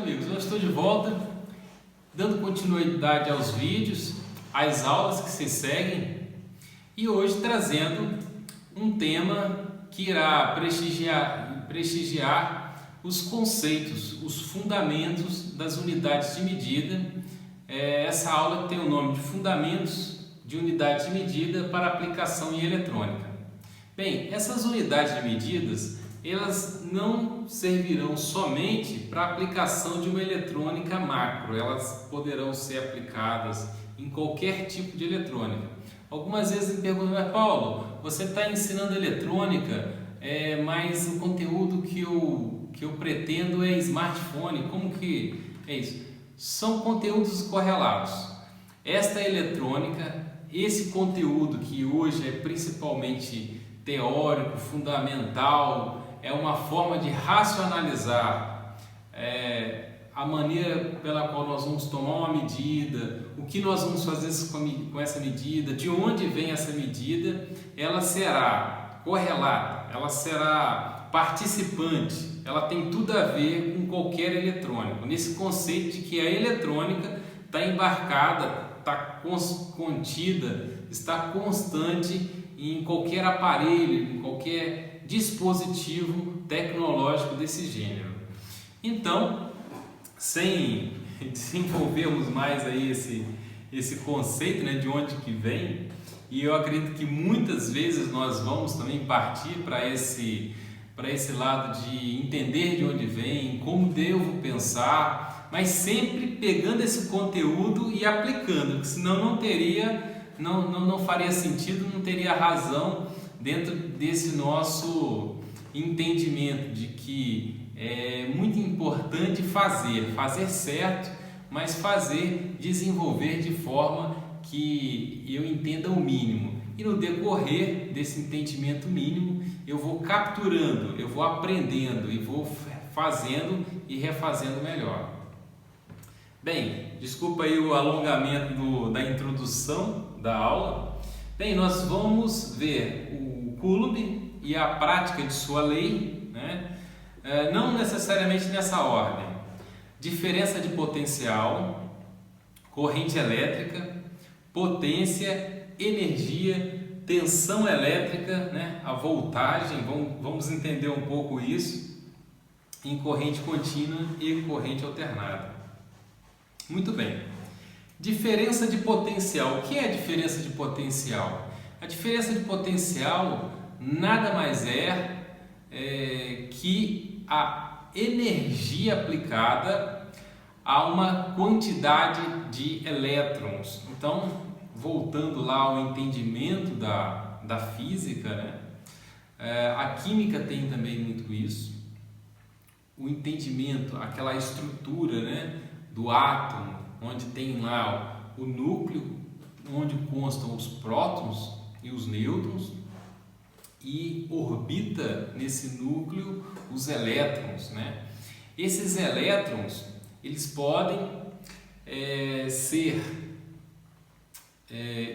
amigos, eu estou de volta, dando continuidade aos vídeos, às aulas que se seguem e hoje trazendo um tema que irá prestigiar os conceitos, os fundamentos das unidades de medida. Essa aula tem o nome de Fundamentos de Unidades de Medida para Aplicação em Eletrônica. Bem, essas unidades de medidas elas não servirão somente para a aplicação de uma eletrônica macro, elas poderão ser aplicadas em qualquer tipo de eletrônica. Algumas vezes me perguntam, mas Paulo, você está ensinando eletrônica, mas o conteúdo que eu pretendo é smartphone, como que é isso? São conteúdos correlatos. Esta eletrônica, esse conteúdo que hoje é principalmente teórico, fundamental, é uma forma de racionalizar a maneira pela qual nós vamos tomar uma medida, o que nós vamos fazer com essa medida, de onde vem essa medida. Ela será correlata, ela será participante, ela tem tudo a ver com qualquer eletrônico, nesse conceito de que a eletrônica está embarcada, está contida, está constante em qualquer aparelho, em qualquer dispositivo tecnológico desse gênero. Então, sem desenvolvermos mais aí esse conceito, né, de onde que vem, e eu acredito que muitas vezes nós vamos também partir para esse lado de entender de onde vem, como devo pensar, mas sempre pegando esse conteúdo e aplicando, porque senão não faria sentido, não teria razão dentro desse nosso entendimento de que é muito importante fazer certo, mas desenvolver de forma que eu entenda o mínimo. E no decorrer desse entendimento mínimo, eu vou capturando, eu vou aprendendo e vou fazendo e refazendo melhor. Bem, desculpa aí o alongamento da introdução da aula. Bem, nós vamos ver o Coulomb e a prática de sua lei, né? Não necessariamente nessa ordem. Diferença de potencial, corrente elétrica, potência, energia, tensão elétrica, né? A voltagem, vamos entender um pouco isso, em corrente contínua e corrente alternada. Muito bem. Diferença de potencial. O que é a diferença de potencial? A diferença de potencial nada mais que a energia aplicada a uma quantidade de elétrons. Então, voltando lá ao entendimento da física, né? A química tem também muito isso. O entendimento, aquela estrutura, né, do átomo, onde tem lá o núcleo, onde constam os prótons e os nêutrons, e orbita nesse núcleo os elétrons, né? Esses elétrons, eles podem ser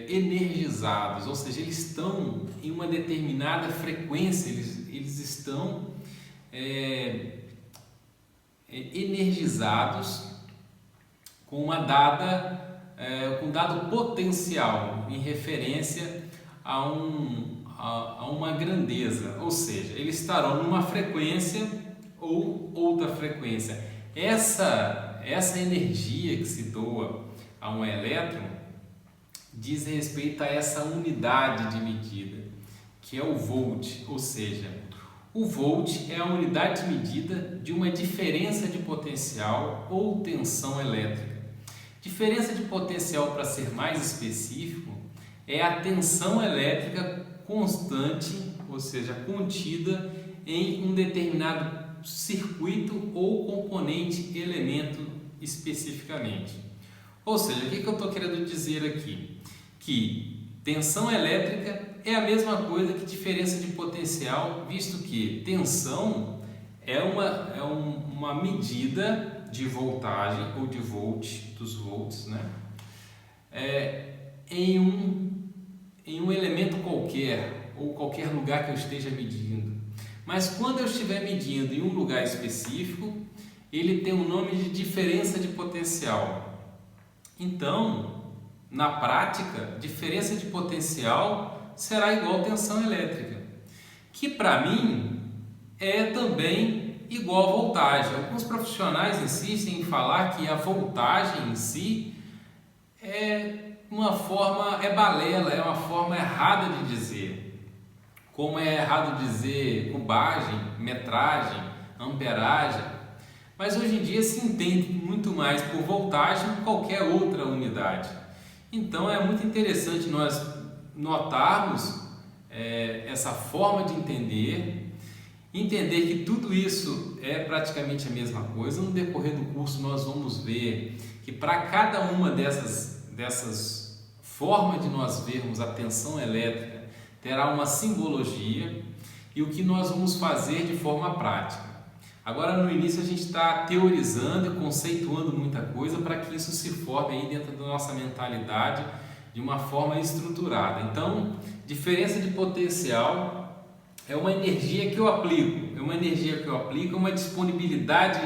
energizados, ou seja, eles estão em uma determinada frequência, eles estão energizados com um dado potencial em referência a uma grandeza, ou seja, eles estarão numa frequência ou outra frequência. Essa energia que se doa a um elétron diz respeito a essa unidade de medida, que é o volt, ou seja, o volt é a unidade de medida de uma diferença de potencial ou tensão elétrica. Diferença de potencial, para ser mais específico, é a tensão elétrica constante, ou seja, contida em um determinado circuito ou componente elemento especificamente. Ou seja, o que eu estou querendo dizer aqui? Que tensão elétrica é a mesma coisa que diferença de potencial, visto que tensão é uma medida de voltagem ou de dos volts, né? Em um elemento qualquer ou qualquer lugar que eu esteja medindo. Mas quando eu estiver medindo em um lugar específico, ele tem o nome de diferença de potencial. Então, na prática, diferença de potencial será igual tensão elétrica, que para mim é também igual voltagem. Alguns profissionais insistem em falar que a voltagem em si é balela, é uma forma errada de dizer. Como é errado dizer cubagem, metragem, amperagem. Mas hoje em dia se entende muito mais por voltagem que qualquer outra unidade. Então é muito interessante nós notarmos essa forma de entender que tudo isso é praticamente a mesma coisa. No decorrer do curso nós vamos ver que para cada uma dessas formas de nós vermos a tensão elétrica terá uma simbologia e o que nós vamos fazer de forma prática. Agora no início a gente está teorizando e conceituando muita coisa para que isso se forme aí dentro da nossa mentalidade de uma forma estruturada. Então, diferença de potencial é uma energia que eu aplico, é uma disponibilidade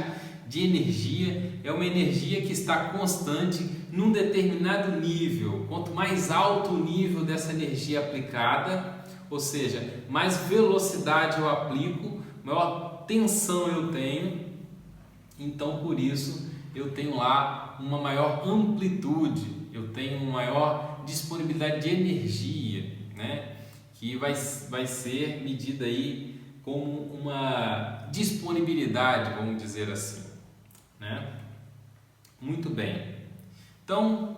de energia, é uma energia que está constante num determinado nível. Quanto mais alto o nível dessa energia aplicada, ou seja, mais velocidade eu aplico, maior tensão eu tenho, então por isso eu tenho lá uma maior amplitude, eu tenho uma maior disponibilidade de energia, né? Que vai ser medida aí como uma disponibilidade, vamos dizer assim, né? Muito bem. Então,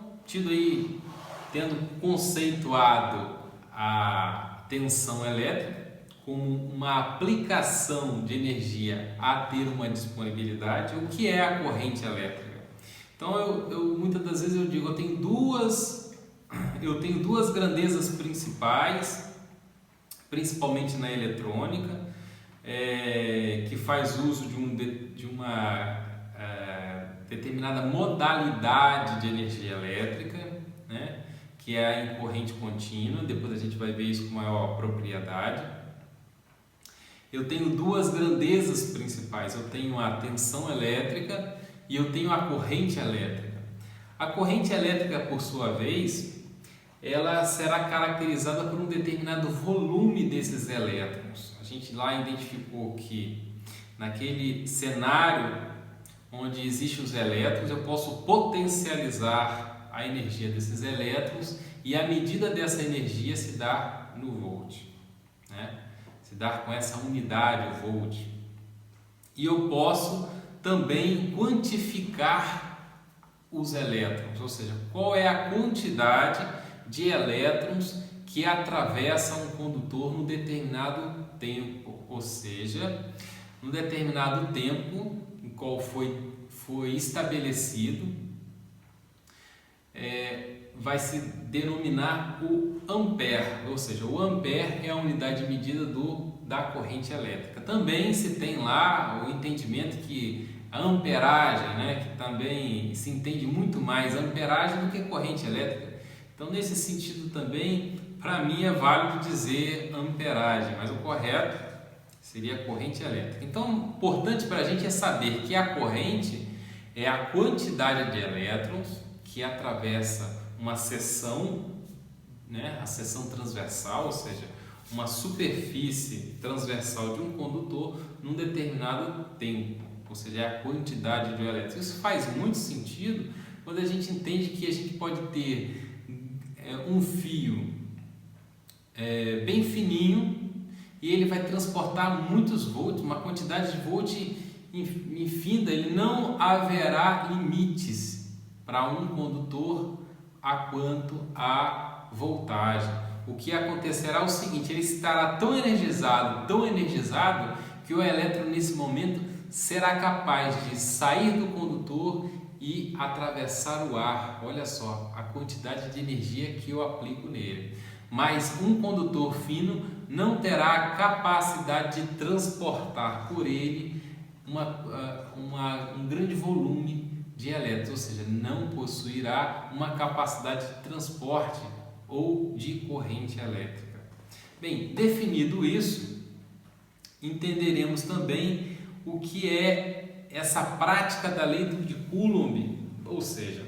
tendo conceituado a tensão elétrica como uma aplicação de energia a ter uma disponibilidade, o que é a corrente elétrica? Então, eu muitas das vezes eu digo, eu tenho duas grandezas principais, principalmente na eletrônica, que faz uso de uma determinada modalidade de energia elétrica, né? Que é a em corrente contínua. Depois a gente vai ver isso com maior propriedade. Eu tenho duas grandezas principais, eu tenho a tensão elétrica e eu tenho a corrente elétrica. A corrente elétrica, por sua vez, ela será caracterizada por um determinado volume desses elétrons. A gente lá identificou que naquele cenário onde existem os elétrons, eu posso potencializar a energia desses elétrons e a medida dessa energia se dá no volt, né? Se dá com essa unidade, o volt. E eu posso também quantificar os elétrons, ou seja, qual é a quantidade de elétrons que atravessa um condutor num determinado tempo, ou seja, num determinado tempo em qual foi estabelecido, vai se denominar o ampere, ou seja, o ampere é a unidade de medida da corrente elétrica. Também se tem lá o entendimento que a amperagem, né, que também se entende muito mais amperagem do que corrente elétrica. Então, nesse sentido também, para mim é válido dizer amperagem, mas o correto seria corrente elétrica. Então, importante para a gente é saber que a corrente é a quantidade de elétrons que atravessa uma seção, né, a seção transversal, ou seja, uma superfície transversal de um condutor num determinado tempo, ou seja, é a quantidade de elétrons. Isso faz muito sentido quando a gente entende que a gente pode ter um fio bem fininho e ele vai transportar muitos volts, uma quantidade de volts infinda. Ele não haverá limites para um condutor a quanto a voltagem. O que acontecerá é o seguinte: ele estará tão energizado que o elétron nesse momento será capaz de sair do condutor e atravessar o ar. Olha só a quantidade de energia que eu aplico nele. Mas um condutor fino não terá a capacidade de transportar por ele um grande volume de elétrons, ou seja, não possuirá uma capacidade de transporte ou de corrente elétrica. Bem, definido isso, entenderemos também o que é essa prática da lei de Coulomb, ou seja,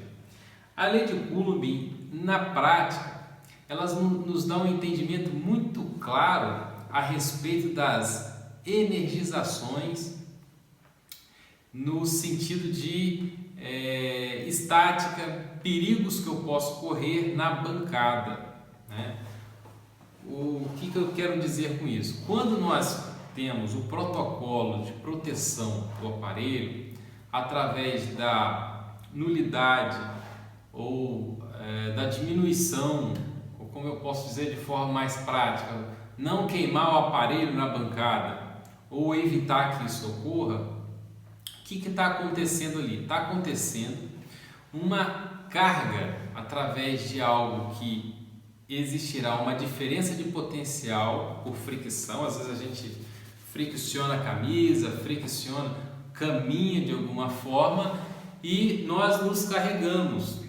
a lei de Coulomb, na prática, elas nos dá um entendimento muito claro a respeito das energizações no sentido de estática, perigos que eu posso correr na bancada, né? O que eu quero dizer com isso? Quando nós temos o protocolo de proteção do aparelho através da nulidade ou da diminuição, ou como eu posso dizer de forma mais prática, não queimar o aparelho na bancada ou evitar que isso ocorra, o que está acontecendo ali? Está acontecendo uma carga através de algo que existirá uma diferença de potencial por fricção. Às vezes a gente fricciona a camisa, caminha de alguma forma e nós nos carregamos.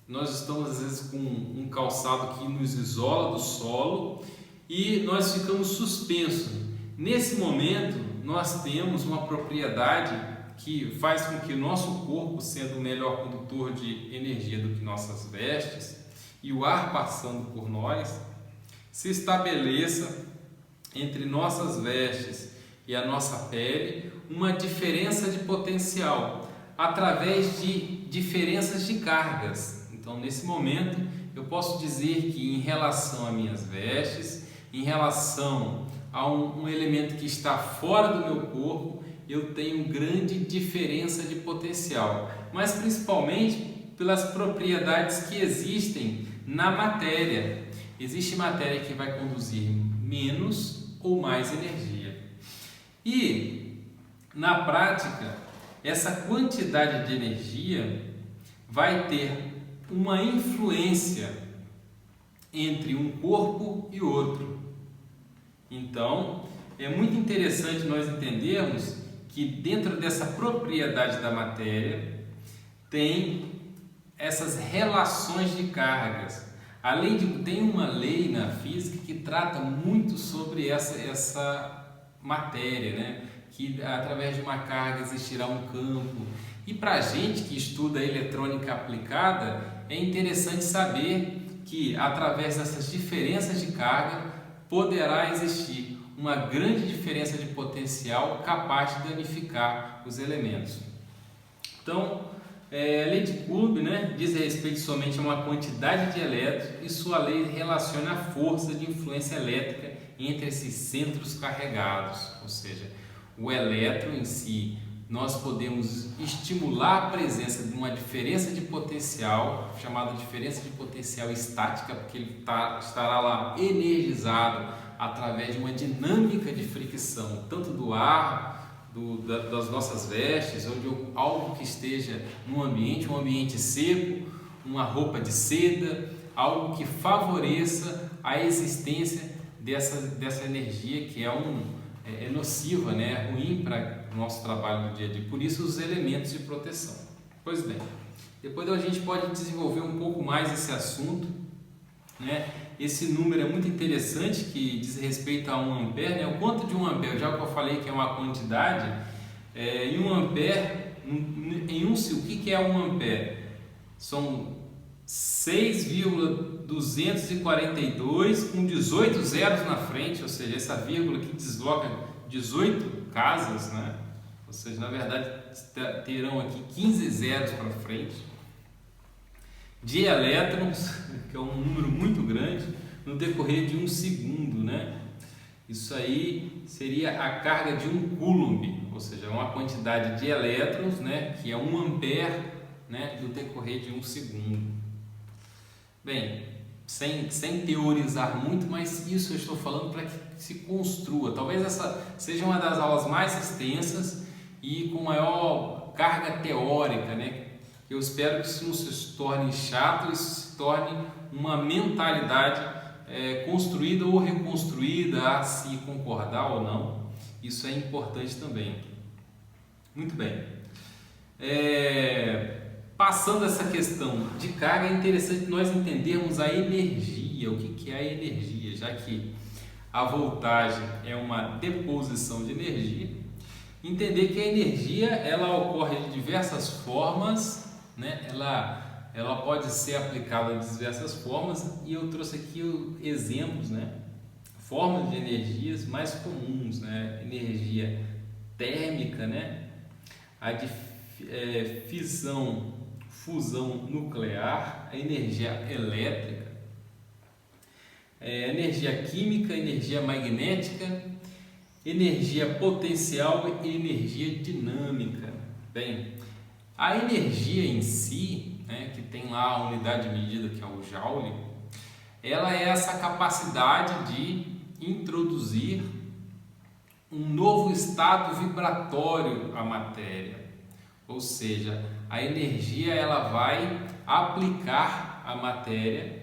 Nós estamos às vezes com um calçado que nos isola do solo e nós ficamos suspensos. Nesse momento nós temos uma propriedade que faz com que o nosso corpo, sendo o melhor condutor de energia do que nossas vestes, e o ar passando por nós, se estabeleça entre nossas vestes e a nossa pele uma diferença de potencial através de diferenças de cargas. Então, nesse momento, eu posso dizer que em relação a minhas vestes, em relação a um elemento que está fora do meu corpo, eu tenho grande diferença de potencial, mas principalmente pelas propriedades que existem na matéria. Existe matéria que vai conduzir menos ou mais energia. E, na prática, essa quantidade de energia vai ter uma influência entre um corpo e outro. Então, é muito interessante nós entendermos que dentro dessa propriedade da matéria tem essas relações de cargas. Tem uma lei na física que trata muito sobre essa matéria, né? Que através de uma carga existirá um campo. E para a gente que estuda eletrônica aplicada, é interessante saber que através dessas diferenças de carga poderá existir uma grande diferença de potencial capaz de danificar os elementos. Então, a lei de Coulomb, né, diz respeito somente a uma quantidade de elétrons e sua lei relaciona a força de influência elétrica entre esses centros carregados, ou seja, o elétron em si. Nós podemos estimular a presença de uma diferença de potencial, chamada diferença de potencial estática, porque ele estará lá energizado através de uma dinâmica de fricção, tanto do ar, das nossas vestes, ou de algo que esteja num ambiente, um ambiente seco, uma roupa de seda, algo que favoreça a existência dessa energia que é nociva, né? É ruim para o nosso trabalho no dia a dia. Por isso os elementos de proteção. Pois bem, depois a gente pode desenvolver um pouco mais esse assunto, né? Esse número é muito interessante, que diz respeito a 1 ampere, né? O quanto de 1 ampere, já que eu falei que é uma quantidade, em 1 ampere, o que é 1 ampere? São 6,242 com 18 zeros na frente, ou seja, essa vírgula que desloca 18 casas, né? Ou seja, na verdade terão aqui 15 zeros para frente, de elétrons, que é um número muito grande, no decorrer de 1 segundo, né? Isso aí seria a carga de 1 Coulomb, ou seja, uma quantidade de elétrons, né, que é 1 ampere, né, no decorrer de 1 segundo. Bem, sem teorizar muito, mas isso eu estou falando para que se construa. Talvez essa seja uma das aulas mais extensas e com maior carga teórica, né? Eu espero que isso não se torne chato, isso se torne uma mentalidade construída ou reconstruída, a se concordar ou não. Isso é importante também. Muito bem. Passando essa questão de carga, é interessante nós entendermos a energia. O que é a energia? Já que a voltagem é uma deposição de energia, Entender que a energia ela ocorre de diversas formas, né? Ela pode ser aplicada de diversas formas, e eu trouxe aqui exemplos, né? Formas de energias mais comuns, né? Energia térmica, né? A de fusão nuclear, a energia elétrica, energia química, energia magnética, energia potencial e energia dinâmica. Bem, a energia em si, né, que tem lá a unidade de medida que é o Joule, ela é essa capacidade de introduzir um novo estado vibratório à matéria. Ou seja, a energia ela vai aplicar à matéria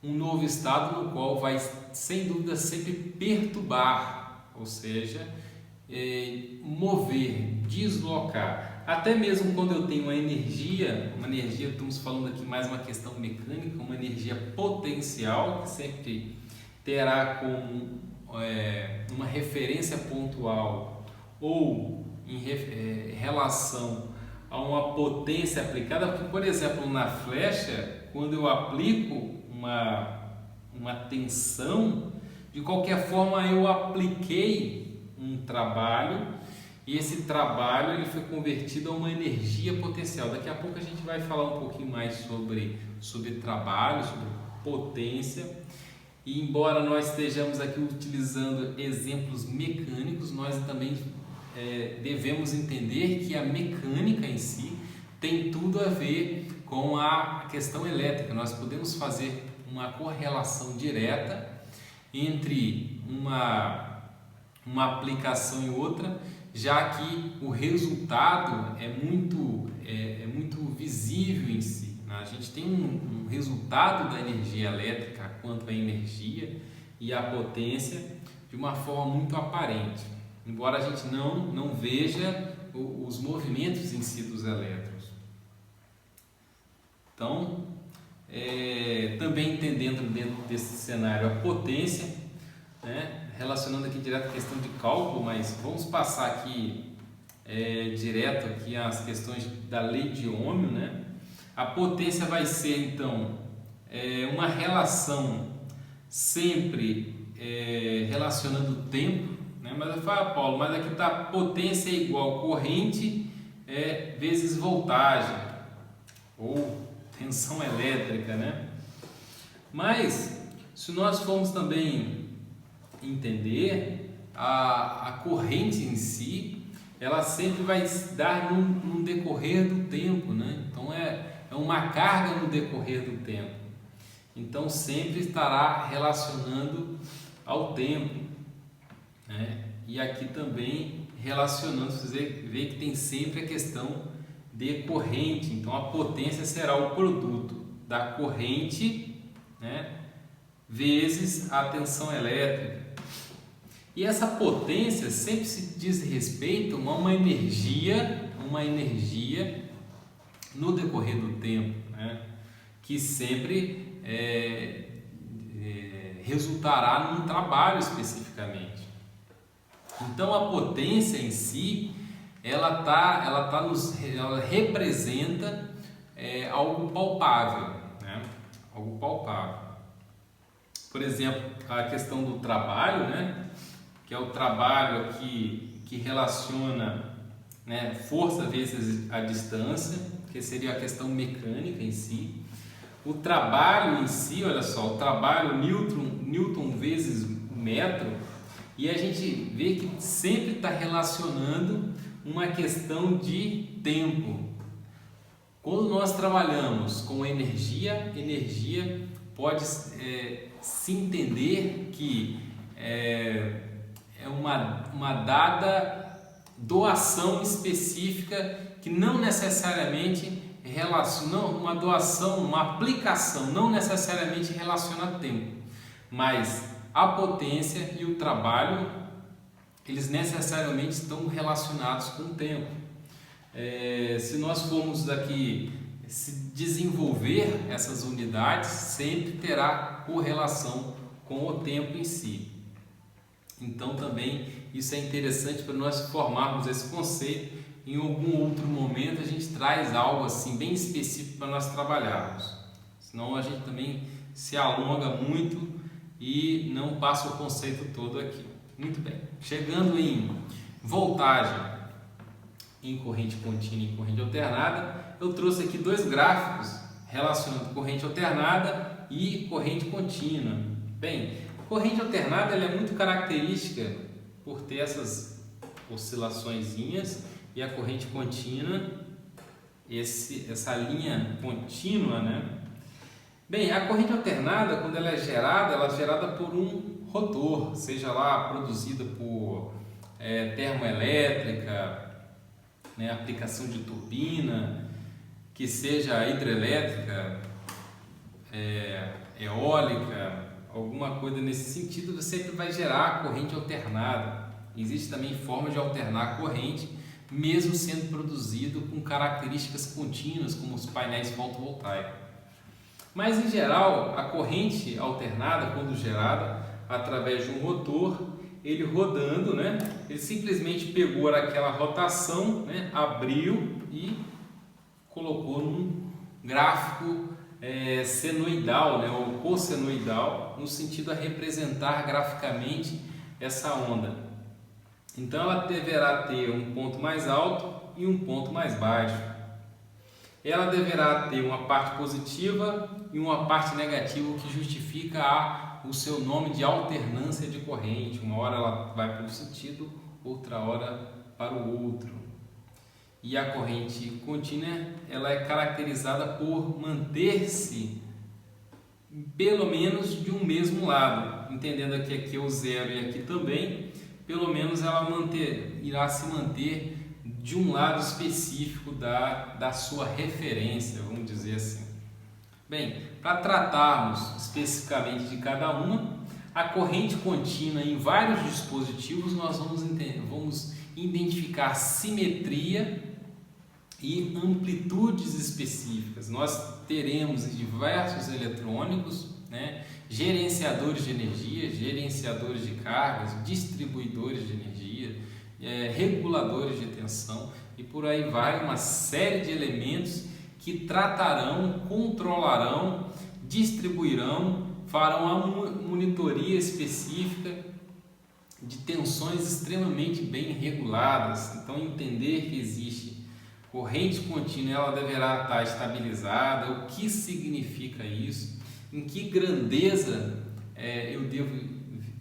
um novo estado no qual vai, sem dúvida, sempre perturbar, ou seja, mover, deslocar. Até mesmo quando eu tenho uma energia, estamos falando aqui mais uma questão mecânica, uma energia potencial, que sempre terá como uma referência pontual ou em relação a uma potência aplicada, porque, por exemplo, na flecha, quando eu aplico uma tensão, de qualquer forma eu apliquei um trabalho, e esse trabalho ele foi convertido a uma energia potencial. Daqui a pouco a gente vai falar um pouquinho mais sobre trabalho, sobre potência. E embora nós estejamos aqui utilizando exemplos mecânicos, nós também devemos entender que a mecânica em si tem tudo a ver com a questão elétrica. Nós podemos fazer uma correlação direta entre uma aplicação e outra, já que o resultado é muito visível em si. A gente tem um resultado da energia elétrica quanto à energia e à potência de uma forma muito aparente, embora a gente não veja os movimentos em si dos elétrons. Então, também entendendo dentro desse cenário a potência, né, relacionando aqui direto a questão de cálculo, mas vamos passar aqui direto aqui as questões da lei de Ohm, né? A potência vai ser então uma relação sempre relacionando o tempo, né? Mas eu falo, Paulo, mas aqui está potência é igual corrente vezes voltagem ou tensão elétrica, né? Mas se nós formos também entender a corrente em si, ela sempre vai dar num decorrer do tempo, né? Então é uma carga no decorrer do tempo. Então sempre estará relacionando ao tempo, né? E aqui também relacionando, você vê que tem sempre a questão de corrente. Então a potência será o produto da corrente, né, vezes a tensão elétrica. E essa potência sempre se diz respeito a uma energia no decorrer do tempo, né, que sempre resultará num trabalho especificamente. Então a potência em si, ela representa algo palpável, né? Algo palpável. Por exemplo, a questão do trabalho, né? Que é o trabalho aqui que relaciona, né, força vezes a distância, que seria a questão mecânica em si. O trabalho em si, olha só, o trabalho Newton vezes metro, e a gente vê que sempre está relacionando uma questão de tempo. Quando nós trabalhamos com energia pode se entender que é uma dada doação específica que não necessariamente uma doação, uma aplicação não necessariamente relaciona a tempo, mas a potência e o trabalho, eles necessariamente estão relacionados com o tempo. Se nós formos aqui se desenvolver essas unidades, sempre terá correlação com o tempo em si. Então também isso é interessante para nós formarmos esse conceito. Em algum outro momento a gente traz algo assim bem específico para nós trabalharmos, senão a gente também se alonga muito e não passa o conceito todo aqui. Muito bem, chegando em voltagem em corrente contínua e corrente alternada, eu trouxe aqui dois gráficos relacionando corrente alternada e corrente contínua. Bem, corrente alternada ela é muito característica por ter essas oscilaçõezinhas, e a corrente contínua, essa linha contínua, né? Bem, a corrente alternada, quando ela é gerada por um rotor, seja lá produzida por termoelétrica, né, aplicação de turbina, que seja hidrelétrica, eólica, alguma coisa nesse sentido, você sempre vai gerar corrente alternada. Existe também forma de alternar a corrente, mesmo sendo produzido com características contínuas, como os painéis fotovoltaicos. Mas, em geral, a corrente alternada, quando gerada através de um rotor, ele rodando, né, ele simplesmente pegou aquela rotação, né, abriu e colocou num gráfico senoidal, né, ou cossenoidal, no sentido a representar graficamente essa onda. Então ela deverá ter um ponto mais alto e um ponto mais baixo. Ela deverá ter uma parte positiva e uma parte negativa, o que justifica o seu nome de alternância de corrente. Uma hora ela vai para um sentido, outra hora para o outro. E a corrente contínua ela é caracterizada por manter-se pelo menos de um mesmo lado, entendendo que aqui é o zero e aqui também. Pelo menos ela irá se manter de um lado específico da sua referência, vamos dizer assim. Bem, para tratarmos especificamente de cada uma, a corrente contínua em vários dispositivos nós vamos identificar simetria e amplitudes específicas. Nós teremos em diversos eletrônicos, né, gerenciadores de energia, gerenciadores de cargas, distribuidores de energia, reguladores de tensão e por aí vai, uma série de elementos que tratarão, controlarão, distribuirão, farão a monitoria específica de tensões extremamente bem reguladas. Então, entender que existe corrente contínua, ela deverá estar estabilizada. O que significa isso? Em que grandeza eu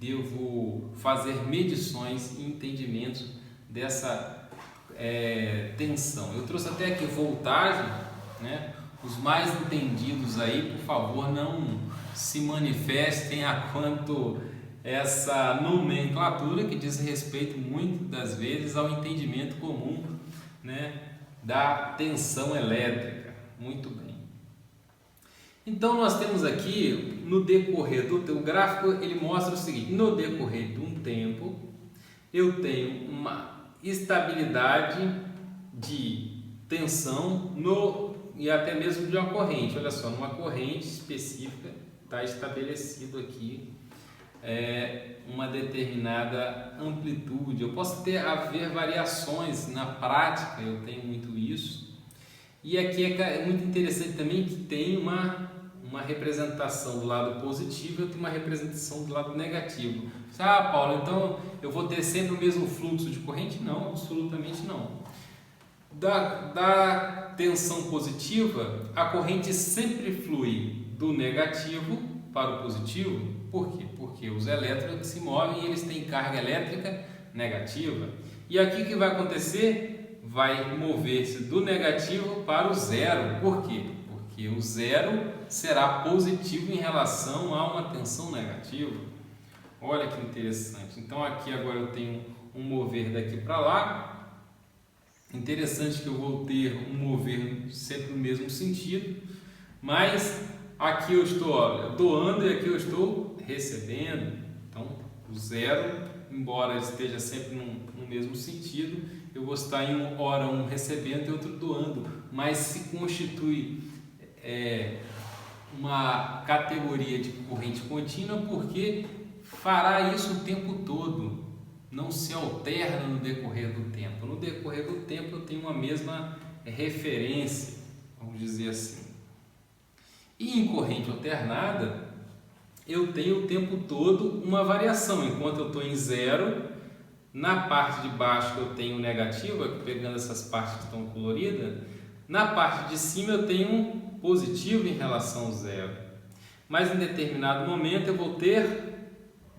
devo fazer medições e entendimentos dessa tensão? Eu trouxe até aqui voltagem, né? Os mais entendidos aí, por favor, não se manifestem a quanto essa nomenclatura que diz respeito muitas das vezes ao entendimento comum, né, da tensão elétrica. Muito bem. Então nós temos aqui no decorrer do teu gráfico, ele mostra o seguinte: no decorrer de um tempo eu tenho uma estabilidade de tensão e até mesmo de uma corrente. Olha só, numa corrente específica está estabelecido aqui uma determinada amplitude. Eu posso haver variações na prática, eu tenho muito isso. E aqui é muito interessante também que tem uma representação do lado positivo e eu tenho uma representação do lado negativo. Ah, Paulo, então eu vou ter sempre o mesmo fluxo de corrente? Não, absolutamente não. Da tensão positiva, a corrente sempre flui do negativo para o positivo. Por quê? Porque os elétrons se movem e eles têm carga elétrica negativa. E aqui o que vai acontecer? Vai mover-se do negativo para o zero. Por quê? Porque o zero será positivo em relação a uma tensão negativa. Olha que interessante. Então aqui agora eu tenho um mover daqui para lá. Interessante que eu vou ter um mover sempre no mesmo sentido, mas aqui eu estou doando e aqui eu estou recebendo. Então o zero, embora esteja sempre no mesmo sentido, eu vou estar em uma hora um recebendo e outro doando, mas se constitui uma categoria de corrente contínua porque fará isso o tempo todo. não se alterna no decorrer do tempo. No decorrer do tempo eu tenho uma mesma referência, vamos dizer assim. E em corrente alternada eu tenho o tempo todo uma variação. Enquanto eu estou em zero, na parte de baixo eu tenho negativo, aqui pegando essas partes que estão coloridas, na parte de cima eu tenho um positivo em relação ao zero. Mas em determinado momento eu vou ter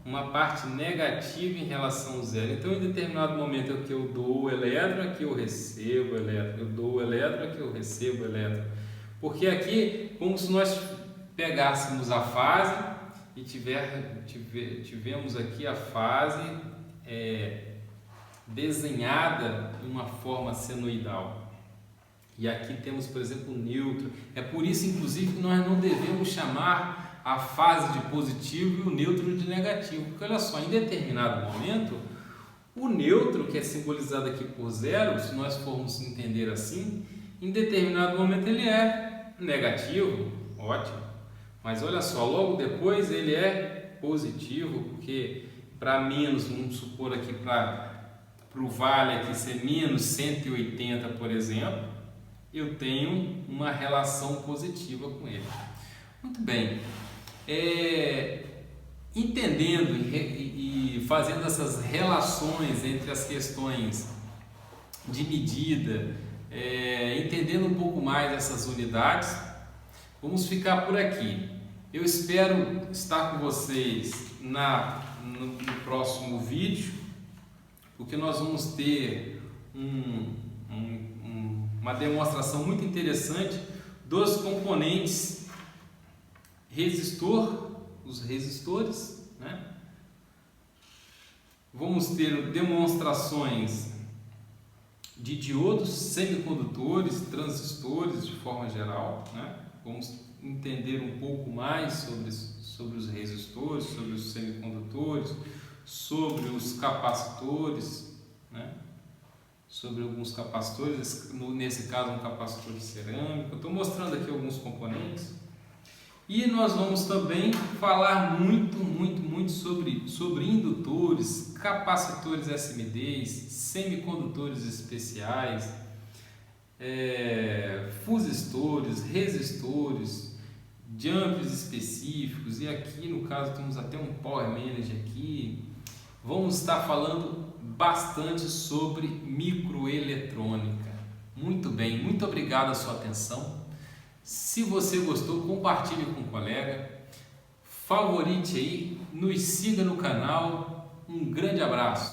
uma parte negativa em relação ao zero. Então em determinado momento aqui eu dou o elétron, aqui eu recebo o elétron, eu dou o elétron, aqui eu recebo o elétron. Porque aqui, como se nós pegássemos a fase e tivemos aqui a fase desenhada de uma forma senoidal. E aqui temos, por exemplo, o neutro. É por isso, inclusive, que nós não devemos chamar a fase de positivo e o neutro de negativo. Porque, olha só, em determinado momento, o neutro, que é simbolizado aqui por zero, se nós formos entender assim, em determinado momento ele é negativo, ótimo. Mas olha só, logo depois ele é positivo, porque para menos, vamos supor aqui para o vale aqui ser menos 180, por exemplo, eu tenho uma relação positiva com ele. Muito bem, entendendo e fazendo essas relações entre as questões de medida, entendendo um pouco mais essas unidades, vamos ficar por aqui. Eu espero estar com vocês no próximo vídeo, porque nós vamos ter uma demonstração muito interessante dos componentes resistor, os resistores, né? Vamos ter demonstrações de diodos, semicondutores, transistores de forma geral, né? Vamos entender um pouco mais sobre os resistores, sobre os semicondutores, sobre os capacitores, né? Sobre alguns capacitores, nesse caso um capacitor de cerâmica. Estou mostrando aqui alguns componentes. E nós vamos também falar muito sobre indutores, capacitores SMDs, semicondutores especiais, fusistores, resistores, jumps específicos, e aqui no caso temos até um Power Manager aqui. Vamos estar falando bastante sobre microeletrônica. Muito bem, muito obrigado a sua atenção. Se você gostou, compartilhe com um colega, favorite aí, nos siga no canal. Um grande abraço.